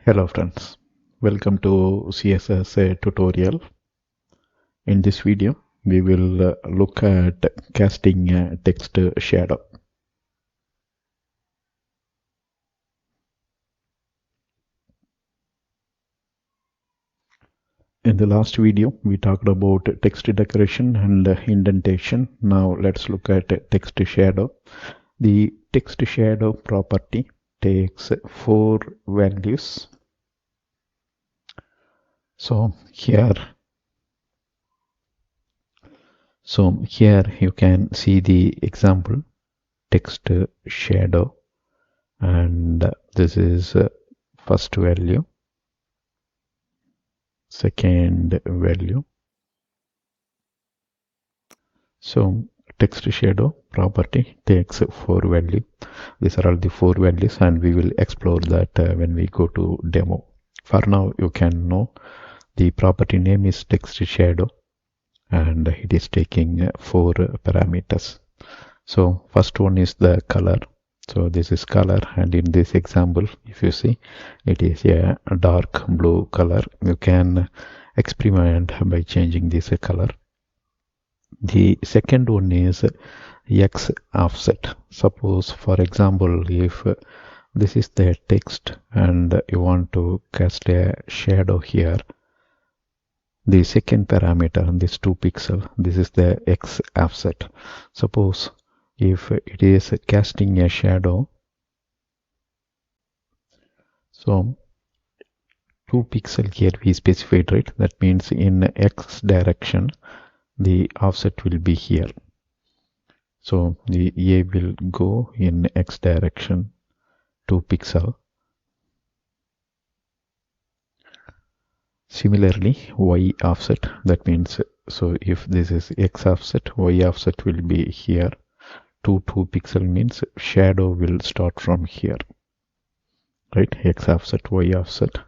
Hello friends, welcome to CSS tutorial. In this video, we will look at casting text shadow. In the last video, we talked about text decoration and indentation. Now let's look at text shadow. The text shadow property takes 4 values. So here you can see the example text shadow, and this is first value, second value. So text shadow property takes 4 value. These are all the 4 values, and we will explore that when we go to demo. For now, you can know the property name is text shadow, and it is taking 4 parameters. So first one is the color. So this is color, and in this example, if you see, it is a dark blue color. You can experiment by changing this color. The second one is X offset. Suppose, for example, if this is the text and you want to cast a shadow here, the second parameter, this 2 pixel, this is the X offset. Suppose if it is casting a shadow, so 2 pixel here we specified, right? That means in X direction the offset will be here. So the A will go in X direction 2 pixel. Similarly, Y offset, that means, so if this is X offset, Y offset will be here. 2 pixel means shadow will start from here, right? X offset, Y offset.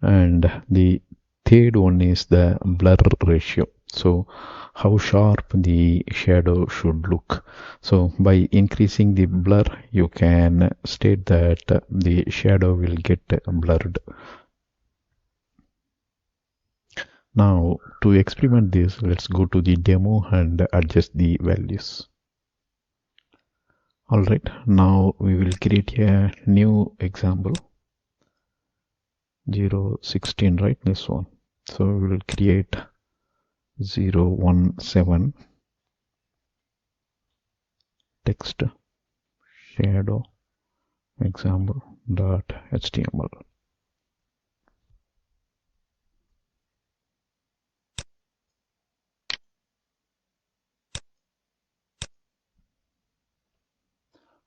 And the third one is the blur ratio. So how sharp the shadow should look. So by increasing the blur, you can state that the shadow will get blurred. Now to experiment this, let's go to the demo and adjust the values. Alright, now we will create a new example. 016, right? This one. So we will create 017 text shadow example.html.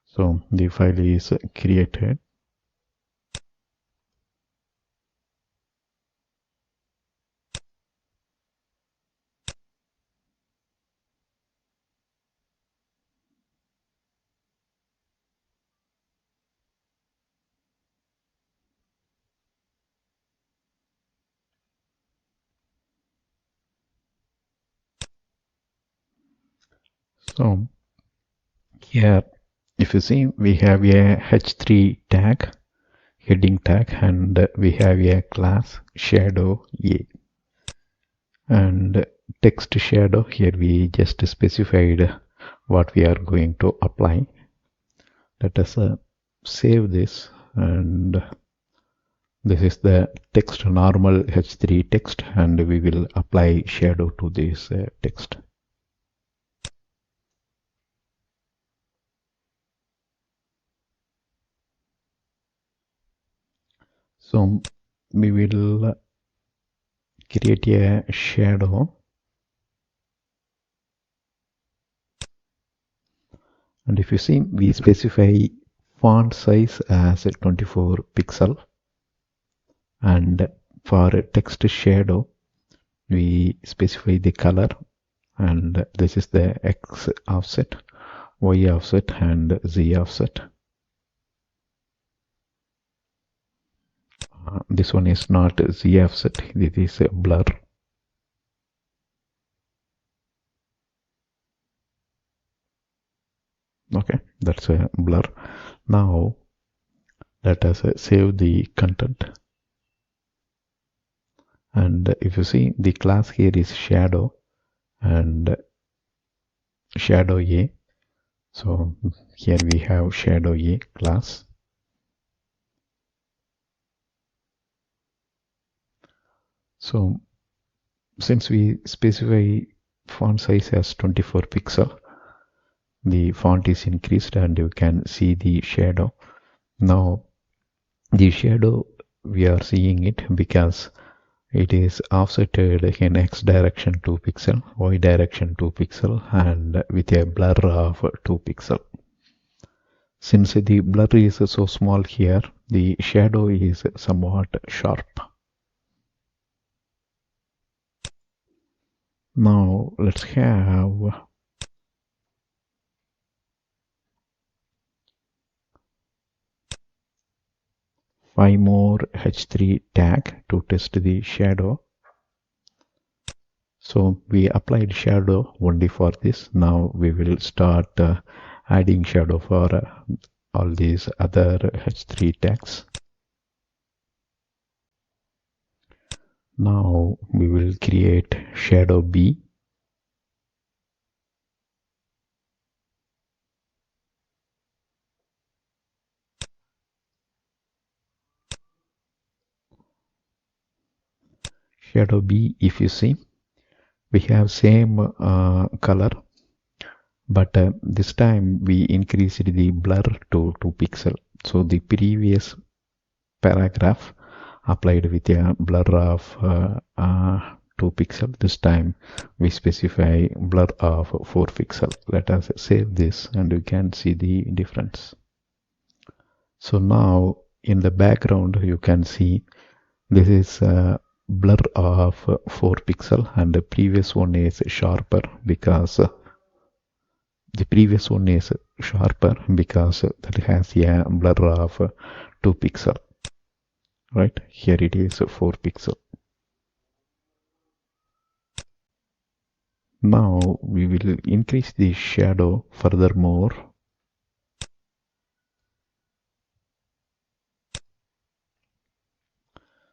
So the file is created. So here, if you see, we have a h3 tag, heading tag, and we have a class shadow A. And text shadow, here we just specified what we are going to apply. Let us save this, and this is the text, normal h3 text, and we will apply shadow to this text. So we will create a shadow, and if you see, we specify font size as 24 pixel, and for text shadow we specify the color, and this is the X offset, Y offset, and Z offset. This one is not Z offset, this is a blur. Okay, that's a blur. Now let us save the content. And if you see, the class here is shadow and shadow A. So here we have shadow A class. So since we specify font size as 24 pixel, the font is increased and you can see the shadow. Now the shadow, we are seeing it because it is offsetted in X direction 2 pixel, Y direction 2 pixel, and with a blur of 2 pixel. Since the blur is so small here, the shadow is somewhat sharp. Now let's have five more H3 tag to test the shadow. So we applied shadow only for this. Now we will start adding shadow for all these other H3 tags. Now we will create shadow B. Shadow B, if you see, we have same color, but this time we increased the blur to 2 pixel. So the previous paragraph applied with a blur of 2 pixel. This time we specify blur of 4 pixel. Let us save this and you can see the difference. So now in the background you can see this is blur of 4 pixel and the previous one is sharper because that has a blur of 2 pixel. Right, here it is 4 pixel. Now we will increase the shadow furthermore.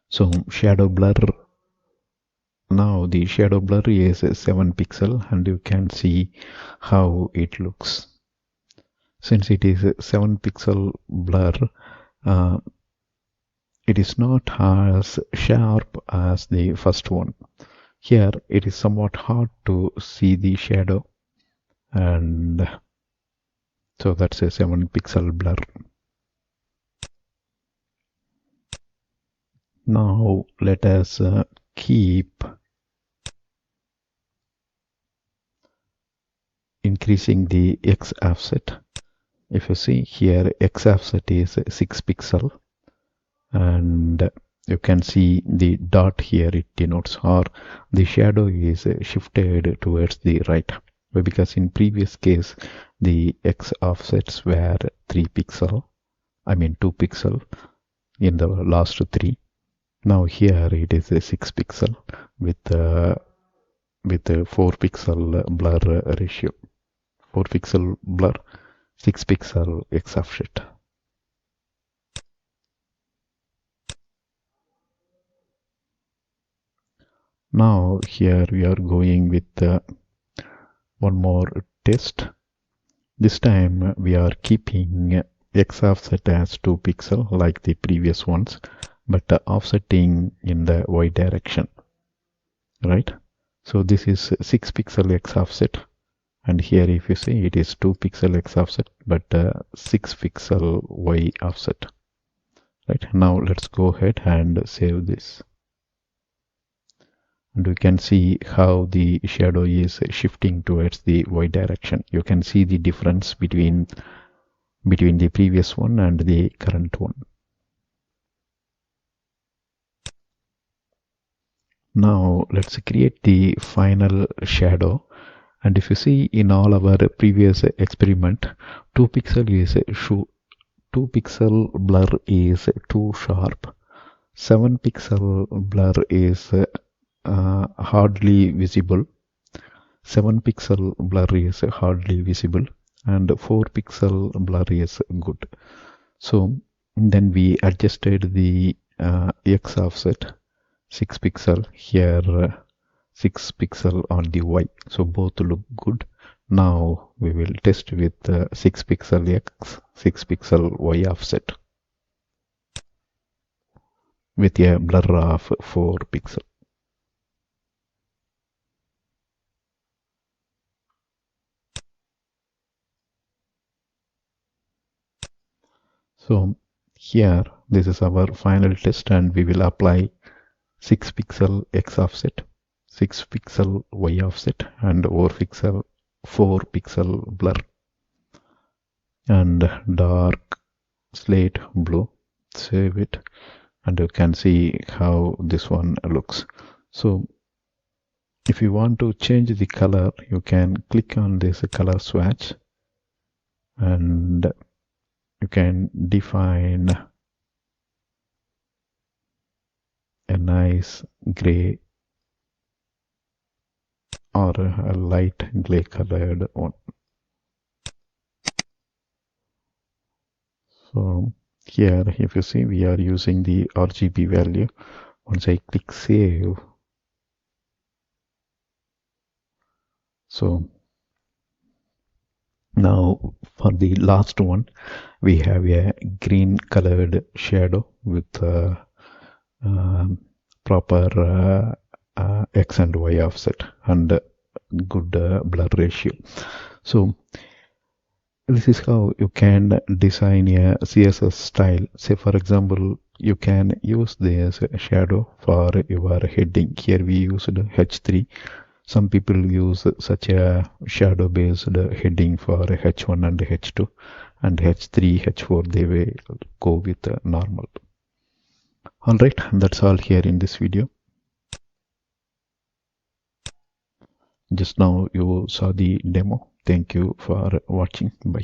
So shadow blur, now the shadow blur is 7 pixel and you can see how it looks. Since it is 7 pixel blur, it is not as sharp as the first one. Here it is somewhat hard to see the shadow, and so that's a 7 pixel blur. Now let us keep increasing the X offset. If you see here, X offset is 6 pixel, and you can see the dot here, it denotes, or the shadow is shifted towards the right, because in previous case the X offsets were 2 pixel in the last 3. Now here it is a 6 pixel with a 4 pixel blur ratio. 4 pixel blur, 6 pixel X offset. Now here we are going with one more test. This time we are keeping X offset as 2 pixel like the previous ones, but offsetting in the Y direction, right? So this is 6 pixel X offset, and here if you see, it is 2 pixel X offset but 6 pixel Y offset, right? Now let's go ahead and save this, and we can see how the shadow is shifting towards the Y direction. You can see the difference between the previous one and the current one. Now let's create the final shadow, and if you see in all our previous experiment, 2 pixel blur is too sharp, 7 pixel blur is hardly visible, 7 pixel blur is hardly visible, and 4 pixel blur is good. So then we adjusted the X offset 6 pixel here, 6 pixel on the Y. So both look good. Now we will test with 6 pixel X, 6 pixel Y offset with a blur of 4 pixel. So here this is our final test, and we will apply 6 pixel X offset, 6 pixel Y offset, and 4 pixel blur, and dark slate blue. Save it, and you can see how this one looks. So if you want to change the color, you can click on this color swatch, and you can define a nice gray or a light gray colored one. So here, if you see, we are using the RGB value. Once I click save, so now for the last one, we have a green colored shadow with proper X and Y offset and good blur ratio. So this is how you can design a CSS style. Say for example, you can use this shadow for your heading. Here we used H3. Some people use such a shadow based heading for H1 and H2, and H3, H4 they will go with normal. Alright, that's all here in this video. Just now you saw the demo. Thank you for watching. Bye.